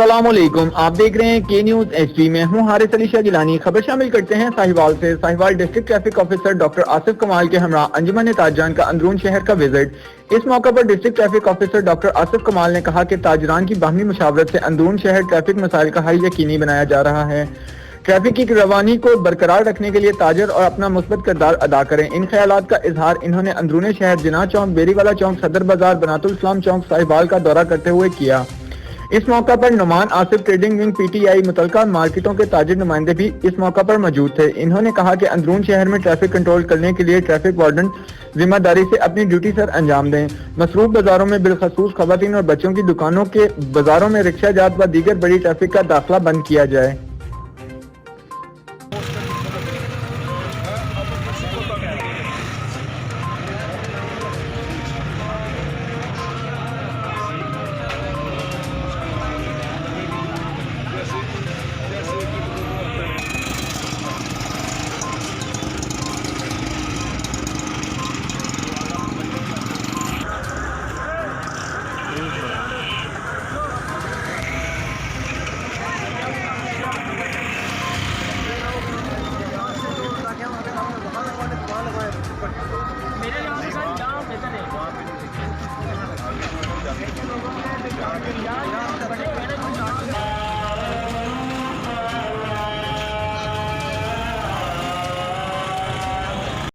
अस्सलामुअलैकुम, आप देख रहे हैं के न्यूज एचडी में हूं हारिस अली शाह गिलानी। खबर शामिल करते हैं साहिवाल से। Sahiwal district traffic officer doctor Asif कमाल के हमरा अंजुमन ताजरान का अंदरून शहर का विजिट। इस मौका पर district traffic officer doctor Asif कमाल ने कहा कि ताजरान की बाहमी मुशावरत से अंदरून शहर ट्रैफिक मसाइल का हल यकीनी बनाया जा रहा है। ट्रैफिक की रवानी को बरकरार रखने के लिए ताजर और अपना मुस्बत किरदार अदा करें। इन ख्यालात का इजहार इन्होंने अंदरून शहर जिना चौक, बेरीवाला चौक, सदर बाजार, बनातुल इस्लाम चौक, साहिवाल का दौरा करते हुए किया। इस मौका पर Numan Asif trading wing PTI मुतलका मार्केटों के ताजिर नुमाइंदे भी इस मौका पर मौजूद थे। इन्होंने कहा कि अंदरून शहर में ट्रैफिक कंट्रोल करने के लिए ट्रैफिक वार्डन जिम्मेदारी से अपनी ड्यूटी सर अंजाम दें। मसरूफ बाजारों में बिलखसूस खवातीन और बच्चों की दुकानों के बाजारों में रिक्शा जात व दीगर बड़ी ट्रैफिक का दाखिला बंद किया जाए।